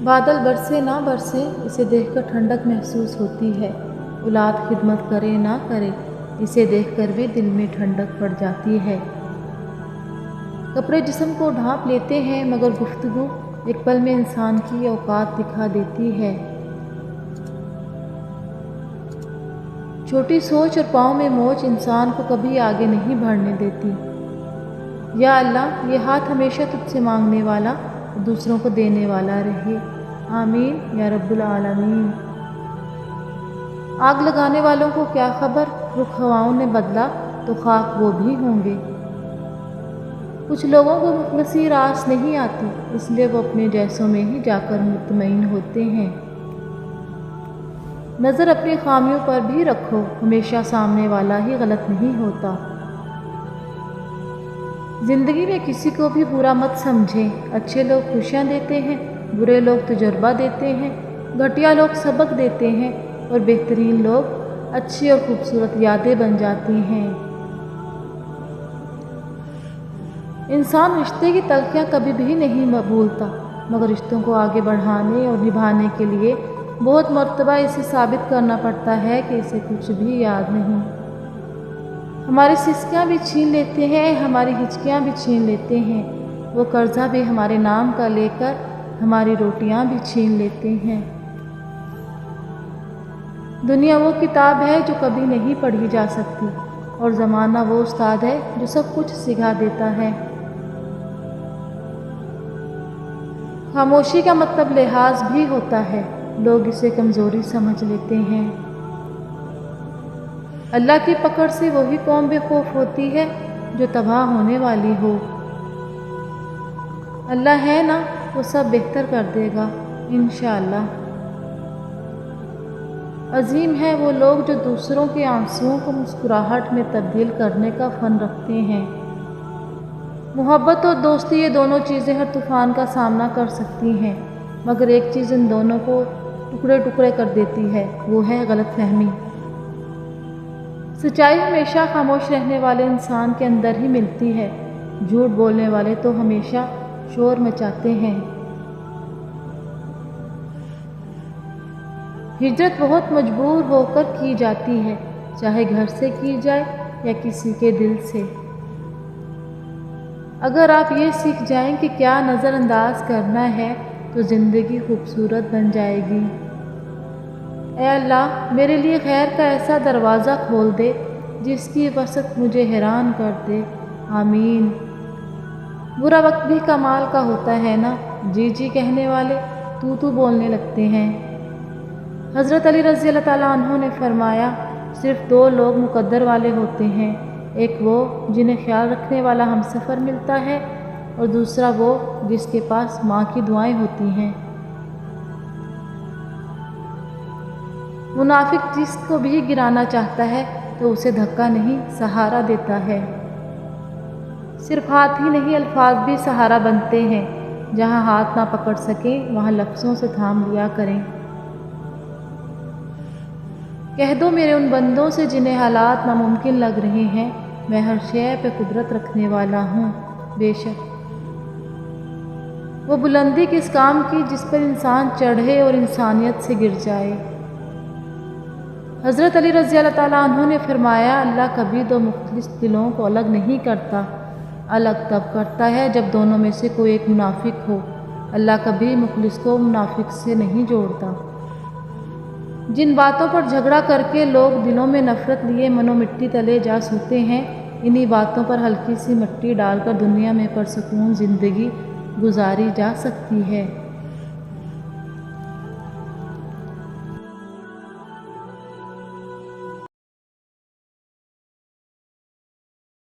بادل برسے نہ برسے اسے دیکھ کر ٹھنڈک محسوس ہوتی ہے، اولاد خدمت کرے نہ کرے اسے دیکھ کر بھی دل میں ٹھنڈک پڑ جاتی ہے۔ کپڑے جسم کو ڈھانپ لیتے ہیں مگر گفتگو ایک پل میں انسان کی اوقات دکھا دیتی ہے۔ چھوٹی سوچ اور پاؤں میں موچ انسان کو کبھی آگے نہیں بڑھنے دیتی۔ یا اللہ، یہ ہاتھ ہمیشہ تجھ سے مانگنے والا اور دوسروں کو دینے والا رہے، آمین یا رب العالمین۔ آگ لگانے والوں کو کیا خبر، رخ ہواؤں نے بدلا تو خاک وہ بھی ہوں گے۔ کچھ لوگوں کو مخلصی راس نہیں آتی، اس لیے وہ اپنے جیسوں میں ہی جا کر مطمئن ہوتے ہیں۔ نظر اپنی خامیوں پر بھی رکھو، ہمیشہ سامنے والا ہی غلط نہیں ہوتا۔ زندگی میں کسی کو بھی برا مت سمجھیں، اچھے لوگ خوشیاں دیتے ہیں، برے لوگ تجربہ دیتے ہیں، گھٹیا لوگ سبق دیتے ہیں اور بہترین لوگ اچھی اور خوبصورت یادیں بن جاتی ہیں۔ انسان رشتے کی تلخیاں کبھی بھی نہیں بھولتا، مگر رشتوں کو آگے بڑھانے اور نبھانے کے لیے بہت مرتبہ اسے ثابت کرنا پڑتا ہے کہ اسے کچھ بھی یاد نہیں۔ ہماری سسکیاں بھی چھین لیتے ہیں، ہماری ہچکیاں بھی چھین لیتے ہیں، وہ قرضہ بھی ہمارے نام کا لے کر ہماری روٹیاں بھی چھین لیتے ہیں۔ دنیا وہ کتاب ہے جو کبھی نہیں پڑھی جا سکتی، اور زمانہ وہ استاد ہے جو سب کچھ سکھا دیتا ہے۔ خاموشی کا مطلب لحاظ بھی ہوتا ہے، لوگ اسے کمزوری سمجھ لیتے ہیں۔ اللہ کی پکڑ سے وہی قوم بے خوف ہوتی ہے جو تباہ ہونے والی ہو۔ اللہ ہے نا، وہ سب بہتر کر دے گا انشاءاللہ۔ عظیم ہیں وہ لوگ جو دوسروں کے آنسوؤں کو مسکراہٹ میں تبدیل کرنے کا فن رکھتے ہیں۔ محبت اور دوستی، یہ دونوں چیزیں ہر طوفان کا سامنا کر سکتی ہیں، مگر ایک چیز ان دونوں کو ٹکڑے ٹکڑے کر دیتی ہے، وہ ہے غلط فہمی۔ سچائی ہمیشہ خاموش رہنے والے انسان کے اندر ہی ملتی ہے، جھوٹ بولنے والے تو ہمیشہ شور مچاتے ہیں۔ ہجرت بہت مجبور ہو کر کی جاتی ہے، چاہے گھر سے کی جائے یا کسی کے دل سے۔ اگر آپ یہ سیکھ جائیں کہ کیا نظر انداز کرنا ہے تو زندگی خوبصورت بن جائے گی۔ اے اللہ، میرے لیے خیر کا ایسا دروازہ کھول دے جس کی وسعت مجھے حیران کر دے، آمین۔ برا وقت بھی کمال کا ہوتا ہے نا، جی جی کہنے والے تو بولنے لگتے ہیں۔ حضرت علی رضی اللہ تعالیٰ عنہ نے فرمایا، صرف دو لوگ مقدر والے ہوتے ہیں، ایک وہ جنہیں خیال رکھنے والا ہم سفر ملتا ہے، اور دوسرا وہ جس کے پاس ماں کی دعائیں ہوتی ہیں۔ منافق جس کو بھی گرانا چاہتا ہے تو اسے دھکا نہیں سہارا دیتا ہے۔ صرف ہاتھ ہی نہیں، الفاظ بھی سہارا بنتے ہیں، جہاں ہاتھ نہ پکڑ سکیں وہاں لفظوں سے تھام لیا کریں۔ کہہ دو میرے ان بندوں سے جنہیں حالات ناممکن لگ رہے ہیں، میں ہر شے پہ قدرت رکھنے والا ہوں، بے شک۔ وہ بلندی کس کام کی جس پر انسان چڑھے اور انسانیت سے گر جائے۔ حضرت علی رضی اللہ تعالیٰ عنہ نے فرمایا، اللہ کبھی دو مخلص دلوں کو الگ نہیں کرتا، الگ تب کرتا ہے جب دونوں میں سے کوئی ایک منافق ہو۔ اللہ کبھی مخلص کو منافق سے نہیں جوڑتا۔ جن باتوں پر جھگڑا کر کے لوگ دلوں میں نفرت لیے منو مٹی تلے جا سوتے ہیں، انہی باتوں پر ہلکی سی مٹی ڈال کر دنیا میں پرسکون زندگی گزاری جا سکتی ہے۔